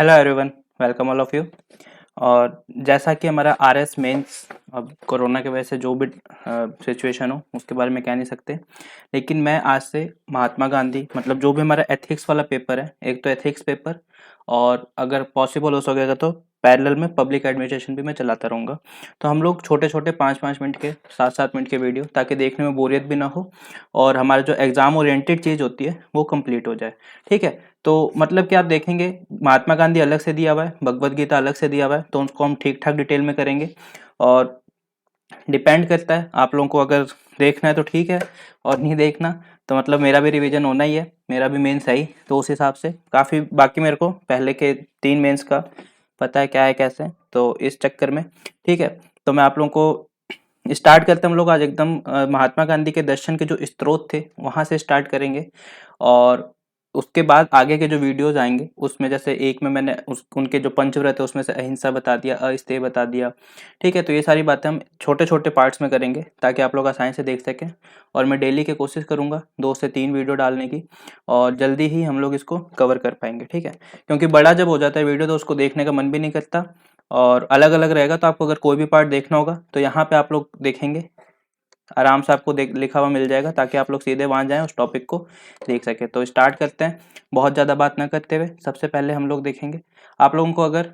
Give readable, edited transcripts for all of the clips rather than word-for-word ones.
Hello everyone, welcome all of you. और जैसा कि हमारा आरएस मेंस, अब कोरोना की वजह से जो भी सिचुएशन हो उसके बारे में कह नहीं सकते, लेकिन मैं आज से महात्मा गांधी मतलब जो भी हमारा एथिक्स वाला पेपर है, एक तो एथिक्स पेपर और अगर पॉसिबल हो सकेगा तो पैरेलल में पब्लिक एडमिनिस्ट्रेशन भी मैं चलाता रहूँगा। तो हम लोग छोटे छोटे 5-5 मिनट के 7-7 मिनट के वीडियो, ताकि देखने में बोरियत भी ना हो और हमारा जो एग्ज़ाम ओरिएंटेड चीज़ होती है वो कंप्लीट हो जाए। ठीक है, तो मतलब कि आप देखेंगे महात्मा गांधी अलग से दिया हुआ है, भगवत गीता अलग से दिया हुआ है, तो उसको हम ठीक ठाक डिटेल में करेंगे। और डिपेंड करता है आप लोगों को, अगर देखना है तो ठीक है और नहीं देखना तो मतलब मेरा भी रिवीजन होना ही है, मेरा भी मेंस है ही, तो उस हिसाब से काफ़ी बाकी मेरे को पहले के 3 मेंस का पता है क्या है कैसे, तो इस चक्कर में ठीक है। तो मैं आप लोगों को स्टार्ट करते हैं, हम लोग आज एकदम महात्मा गांधी के दर्शन के जो स्रोत थे वहाँ से स्टार्ट करेंगे। और उसके बाद आगे के जो वीडियोस आएंगे उसमें जैसे एक में मैंने उनके जो पंचव्रत है उसमें से अहिंसा बता दिया, अस्तेय बता दिया। ठीक है, तो ये सारी बातें हम छोटे छोटे पार्ट्स में करेंगे ताकि आप लोग आसानी से देख सकें। और मैं डेली की कोशिश करूंगा 2 से 3 वीडियो डालने की, और जल्दी ही हम लोग इसको कवर कर पाएंगे। ठीक है, क्योंकि बड़ा जब हो जाता है वीडियो तो उसको देखने का मन भी नहीं करता, और अलग अलग रहेगा, तो आपको अगर कोई भी पार्ट देखना होगा तो यहाँ पे आप लोग देखेंगे, आराम से आपको देख लिखा हुआ मिल जाएगा, ताकि आप लोग सीधे वहां जाएं उस टॉपिक को देख सके। तो स्टार्ट करते हैं बहुत ज़्यादा बात ना करते हुए। सबसे पहले हम लोग देखेंगे, आप लोगों को अगर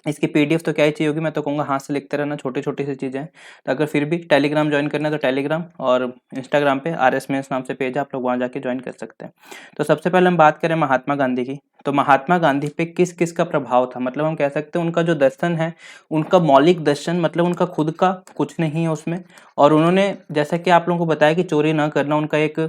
इसकी पीडीएफ तो क्या ही चाहिए होगी, मैं तो कहूँगा हाथ से लिखते रहना, छोटी छोटी सी चीज़ें हैं। तो अगर फिर भी टेलीग्राम ज्वाइन करना है तो टेलीग्राम, और इंस्टाग्राम पे RS मेंस नाम से पेज है, आप लोग वहाँ जाके ज्वाइन कर सकते हैं। तो सबसे पहले हम बात करें महात्मा गांधी की, तो महात्मा गांधी पे किस किस का प्रभाव था, मतलब हम कह सकते हैं उनका जो दर्शन है, उनका मौलिक दर्शन, मतलब उनका खुद का कुछ नहीं है उसमें। और उन्होंने जैसा कि आप लोगों को बताया कि चोरी ना करना, उनका एक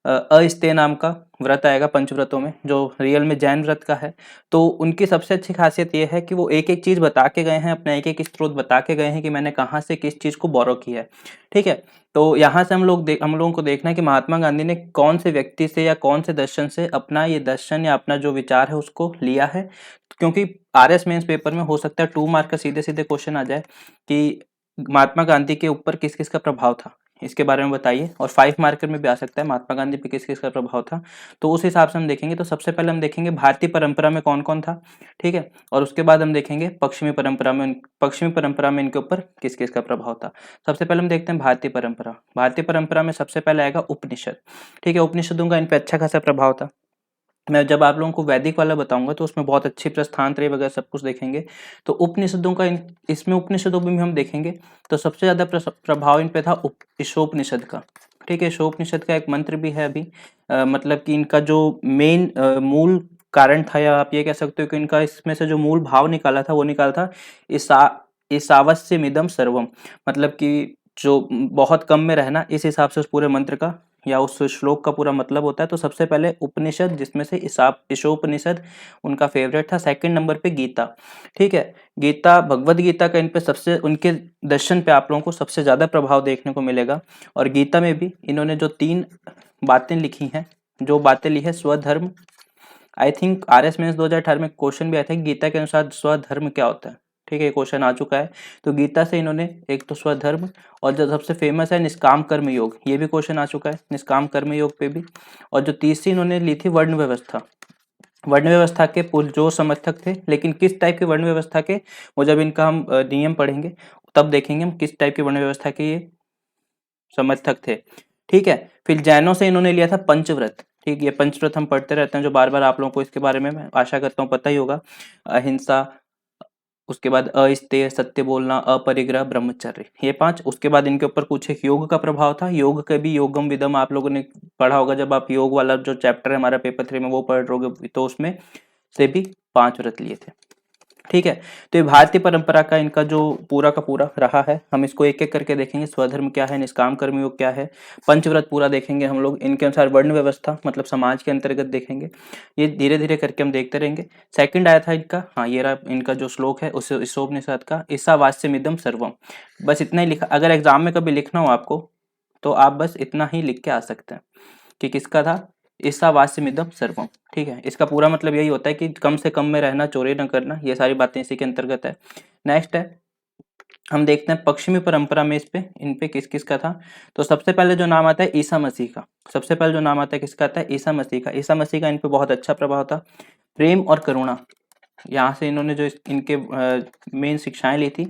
अस्तेय नाम का व्रत आएगा पंचव्रतों में, जो रियल में जैन व्रत का है। तो उनकी सबसे अच्छी खासियत ये है कि वो एक एक चीज़ बता के गए हैं, अपना एक एक स्रोत बता के गए हैं कि मैंने कहाँ से किस चीज़ को बोरो किया है। ठीक है, तो यहाँ से हम लोगों को देखना है कि महात्मा गांधी ने कौन से व्यक्ति से या कौन से दर्शन से अपना ये दर्शन या अपना जो विचार है उसको लिया है। क्योंकि RS मेंस पेपर में हो सकता है 2 मार्क का सीधे सीधे क्वेश्चन आ जाए कि महात्मा गांधी के ऊपर किस किस का प्रभाव था, इसके बारे में बताइए। और 5 मार्कर में भी आ सकता है महात्मा गांधी पे किस किस का प्रभाव था, तो उस हिसाब से हम देखेंगे। तो सबसे पहले हम देखेंगे भारतीय परंपरा में कौन कौन था, ठीक है, और उसके बाद हम देखेंगे पश्चिमी परंपरा में इनके ऊपर किस किस का प्रभाव था। सबसे पहले हम देखते हैं भारतीय परंपरा में सबसे पहले आएगा उपनिषद। ठीक है, उपनिषदों का इन पे अच्छा खासा प्रभाव था। मैं जब आप लोगों को वैदिक वाला बताऊंगा तो उसमें बहुत अच्छी प्रस्थान त्रय वगैरह सब कुछ देखेंगे। तो उपनिषदों का इसमें उपनिषदों में भी हम देखेंगे, तो सबसे ज्यादा प्रभाव इन पे था ईशोपनिषद का। ठीक है, ईशोपनिषद का एक मंत्र भी है अभी, मतलब कि इनका जो मेन मूल कारण था, या आप ये कह सकते हो कि इनका इसमें से जो मूल भाव निकाला था वो निकाला था ईसा ईसावस्यमिदं सर्वम, मतलब कि जो बहुत कम में रहना, इस हिसाब से उस पूरे मंत्र का या उस श्लोक का पूरा मतलब होता है। तो सबसे पहले उपनिषद, जिसमें से ईशोपनिषद उनका फेवरेट था। सेकंड नंबर पे गीता। ठीक है, गीता, भगवत गीता का इन पे सबसे, उनके दर्शन पे आप लोगों को सबसे ज्यादा प्रभाव देखने को मिलेगा। और गीता में भी इन्होंने जो 3 बातें लिखी हैं, जो बातें ली है स्वधर्म, आई थिंक RS मेंस 2018 में क्वेश्चन भी आया था कि गीता के अनुसार स्वधर्म क्या होता है। ठीक है, क्वेश्चन आ चुका है। तो गीता से इन्होंने एक तो स्वधर्म, और जो सबसे फेमस है निष्काम कर्म योग, ये भी क्वेश्चन आ चुका है निष्काम कर्म योग पे भी। और जो तीसरी इन्होंने ली थी वर्ण व्यवस्था, वर्ण व्यवस्था के जो समर्थक थे, लेकिन किस टाइप के वर्ण व्यवस्था के, वो जब इनका हम नियम पढ़ेंगे तब देखेंगे हम किस टाइप के वर्ण व्यवस्था के ये समर्थक थे। ठीक है, फिर जैनों से इन्होंने लिया था पंचव्रत। ठीक, ये पंचव्रत हम पढ़ते रहते हैं, जो बार बार आप लोगों को इसके बारे में मैं आशा करता हूँ पता ही होगा। अहिंसा, उसके बाद अस्तेय, सत्य बोलना, अपरिग्रह, ब्रह्मचर्य, ये 5। उसके बाद इनके ऊपर कुछ एक योग का प्रभाव था। योग का भी योगम विदम आप लोगों ने पढ़ा होगा, जब आप योग वाला जो चैप्टर है हमारा पेपर 3 में वो पढ़ रहोगे, तो उसमें से भी 5 व्रत लिए थे। ठीक है, तो ये भारतीय परंपरा का इनका जो पूरा का पूरा रहा है, हम इसको एक एक करके देखेंगे। स्वधर्म क्या है, निष्काम कर्मयोग क्या है, पंचव्रत पूरा देखेंगे हम लोग, इनके अनुसार वर्ण व्यवस्था मतलब समाज के अंतर्गत देखेंगे। ये धीरे धीरे करके हम देखते रहेंगे। सेकंड आया था इनका, हाँ ये रहा इनका जो श्लोक है उस ईशोपनिषद का, ईसावास्यमिदं सर्वम। बस इतना ही लिखा, अगर एग्जाम में कभी लिखना हो आपको तो आप बस इतना ही लिख के आ सकते हैं कि किसका था, ईसावास्यमिदं सर्वम। ठीक है, इसका पूरा मतलब यही होता है कि कम से कम में रहना, चोरी न करना, ये सारी बातें इसी के अंतर्गत है। नेक्स्ट है, हम देखते हैं पश्चिमी परंपरा में इस पे, इन पे किस किस का था। तो सबसे पहले जो नाम आता है ईसा मसीह का, सबसे पहले जो नाम आता है किसका आता है, ईसा मसीह का। ईसा मसीह का इन पे बहुत अच्छा प्रभाव था। प्रेम और करुणा, यहाँ से इन्होंने जो इनके मेन शिक्षाएं ली थी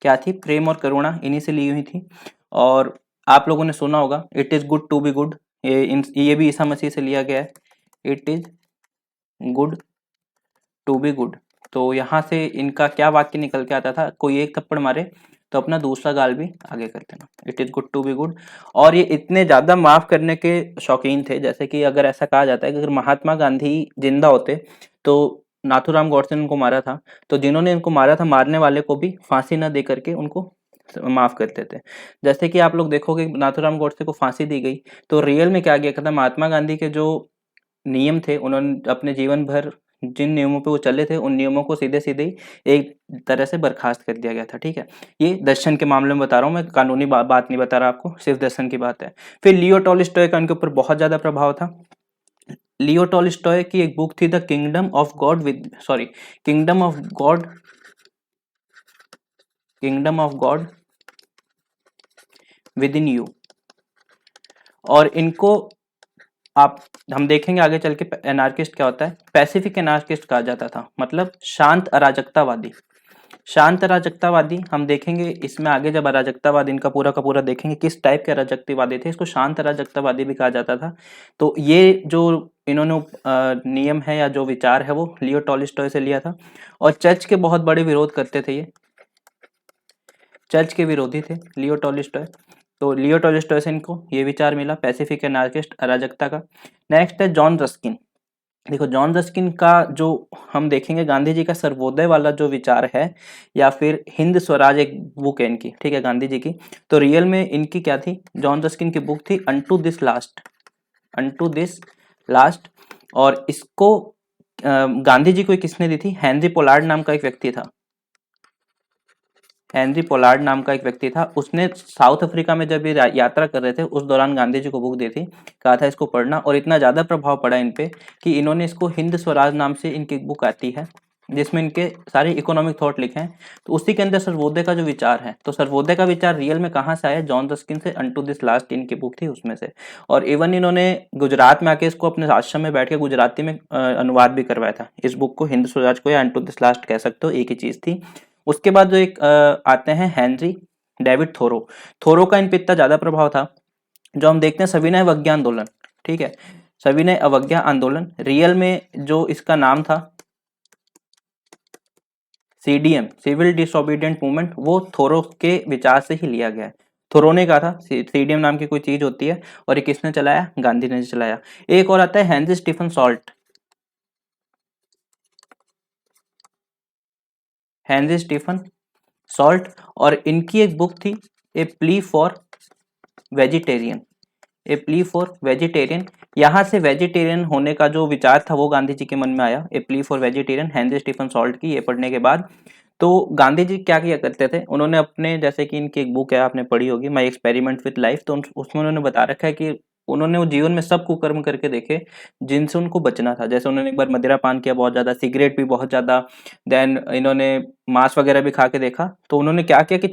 क्या थी, प्रेम और करुणा, इन्हीं से ली हुई थी। और आप लोगों ने सुना होगा it is good to be good, ये भी ईसा मसीह से लिया गया है, it is good to be good. तो यहाँ से इनका क्या वाक्य निकल के आता था, कोई एक थप्पड़ मारे तो अपना दूसरा गाल भी आगे कर देना, it is good to be good. और ये इतने ज़्यादा माफ़ करने के शौकीन थे, जैसे कि अगर ऐसा कहा जाता है कि अगर महात्मा गांधी जिंदा होते तो नाथूराम गॉडसे ने उनको मारा था, तो जिन्होंने इनको मारा था मारने वाले को भी फांसी न दे करके उनको माफ़ करते थे। जैसे कि आप लोग देखोगे नाथूराम गॉडसे को फांसी दी गई, तो रियल में क्या किया था, महात्मा गांधी के जो नियम थे, उन्होंने अपने जीवन भर जिन नियमों पे वो चले थे उन नियमों को सीधे-सीधे ही एक तरह से बर्खास्त कर दिया गया था, ठीक है? ये दर्शन के मामले में बता रहा हूँ मैं, कानूनी बात नहीं बता रहा आपको, सिर्फ दर्शन की बात है। फिर लियो टॉलस्टॉय का इनके ऊपर बहुत ज़्यादा प्रभाव था। लियो टॉलस्टॉय की एक बुक थी the kingdom of God kingdom of God with in you. और इनको आप हम देखेंगे आगे चल के एनार्किस्ट क्या होता है, पैसिफिक एनार्किस्ट कहा जाता था, मतलब शांत अराजकतावादी। शांत अराजकतावादी हम देखेंगे इसमें आगे, जब अराजकतावाद इनका पूरा का पूरा देखेंगे किस टाइप के अराजकतावादी थे, इसको शांत अराजकतावादी भी कहा जाता था। तो ये जो इन्होंने नियम है या जो विचार है वो लियो टॉलस्टॉय से लिया था। और चर्च के बहुत बड़े विरोध करते थे, ये चर्च के विरोधी थे लियो टॉलस्टॉय। तो लियो टॉलस्टॉय से इनको ये विचार मिला पैसिफिक एनार्किस्ट, अराजकता का। नेक्स्ट है जॉन रस्किन। देखो जॉन रस्किन का जो हम देखेंगे गांधी जी का सर्वोदय वाला जो विचार है, या फिर हिंद स्वराज एक बुक है इनकी, ठीक है, गांधी जी की। तो रियल में इनकी क्या थी, जॉन रस्किन की बुक थी अनटू दिस लास्ट। और इसको गांधी जी को किसने दी थी, हेनरी पोलार्ड नाम का एक व्यक्ति था। हेनरी पोलार्ड नाम का एक व्यक्ति था, उसने साउथ अफ्रीका में जब ये यात्रा कर रहे थे उस दौरान गांधी जी को बुक दी थी, कहा था इसको पढ़ना। और इतना ज़्यादा प्रभाव पड़ा इन पे कि इन्होंने इसको हिंद स्वराज नाम से इनकी एक बुक आती है जिसमें इनके सारे इकोनॉमिक थॉट लिखे हैं। तो उसी के अंदर सर्वोदय का जो विचार है, तो सर्वोदय का विचार रियल में कहाँ से आया, जॉन रस्किन से, अनटू दिस लास्ट इनकी बुक थी उसमें से। और इवन इन्होंने गुजरात में आके इसको अपने आश्रम में बैठ के गुजराती में अनुवाद भी करवाया था इस बुक को, हिंद स्वराज को या अनटू दिस लास्ट कह सकते हो, एक ही चीज़ थी। उसके बाद जो एक आते हैं हेनरी डेविड थोरो। थोरो का इन पे इतना ज्यादा प्रभाव था, जो हम देखते हैं सविनय अवज्ञा आंदोलन, ठीक है, सविनय अवज्ञा आंदोलन, रियल में जो इसका नाम था सीडीएम, सिविल डिसोबीडियंट मूवमेंट, वो थोरो के विचार से ही लिया गया है। थोरो ने कहा था सीडीएम नाम की कोई चीज होती है, और ये किसने चलाया, गांधी ने चलाया। एक और आता है Henry Stephen Salt. Henry Stephen Salt, और इनकी एक बुक थी a plea for vegetarian, a plea for vegetarian. यहाँ से वेजिटेरियन होने का जो विचार था वो गांधी जी के मन में आया, a plea for vegetarian, Henry Stephen Salt की, ये पढ़ने के बाद। तो गांधी जी क्या किया करते थे, उन्होंने अपने, जैसे कि इनकी एक बुक है आपने पढ़ी होगी, माई एक्सपेरिमेंट विद लाइफ, तो उसमें उन्होंने बता रखा है कि उन्होंने वो जीवन में सब कुकर्म करके देखे जिनसे उनको बचना था। जैसे उन्होंने एक बार मदिरा पान किया बहुत ज्यादा, सिगरेट भी बहुत ज्यादा, देन इन्होंने मांस वगैरह भी खा के देखा। तो उन्होंने क्या किया कि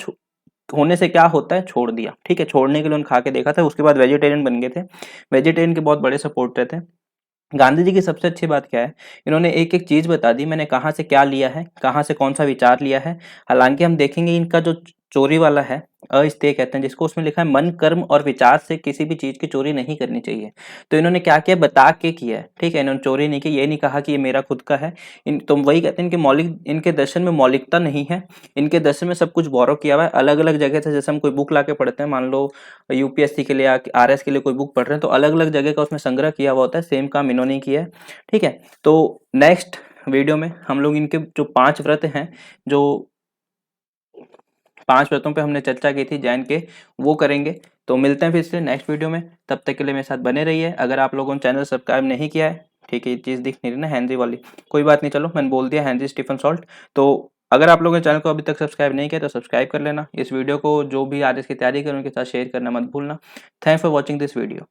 होने से क्या होता है, छोड़ दिया, ठीक है, छोड़ने के लिए उन्होंने खा के देखा था, उसके बाद वेजिटेरियन बन गए थे। वेजिटेरियन के बहुत बड़े सपोर्टर थे। गांधी जी की सबसे अच्छी बात क्या है, इन्होंने एक एक चीज बता दी, मैंने कहाँ से क्या लिया है, कहाँ से कौन सा विचार लिया है। हालांकि हम देखेंगे इनका जो चोरी वाला है, अस्तेय कहते हैं जिसको, उसमें लिखा है मन कर्म और विचार से किसी भी चीज की चोरी नहीं करनी चाहिए। तो इन्होंने क्या किया, बता के किया है, ठीक है, इन्होंने चोरी नहीं की, ये नहीं कहा कि ये मेरा खुद का है। इन तो वही कहते हैं इनके मौलिक, इनके दर्शन में मौलिकता नहीं है, इनके दर्शन में सब कुछ बोरो किया हुआ है अलग अलग जगह से। जैसे हम कोई बुक ला के पढ़ते हैं, मान लो यूपीएससी के लिए या आरएस के लिए कोई बुक पढ़ रहे हैं, तो अलग अलग जगह का उसमें संग्रह किया हुआ होता है, सेम काम इन्होंने किया है, ठीक है। तो नेक्स्ट वीडियो में हम लोग इनके जो 5 व्रत हैं, जो 5 व्रतों पे हमने चर्चा की थी जैन के, वो करेंगे। तो मिलते हैं फिर से नेक्स्ट वीडियो में, तब तक के लिए मेरे साथ बने रहिए। अगर आप लोगों ने चैनल सब्सक्राइब नहीं किया है, ठीक है, ये चीज़ दिख नहीं रही ना हेनरी वाली, कोई बात नहीं, चलो मैंने बोल दिया हेनरी स्टीफन सॉल्ट। तो अगर आप लोगों ने चैनल को अभी तक सब्सक्राइब नहीं किया तो सब्सक्राइब कर लेना। इस वीडियो को जो भी आरएस की तैयारी करें उनके साथ शेयर करना मत भूलना। Thanks for watching this video.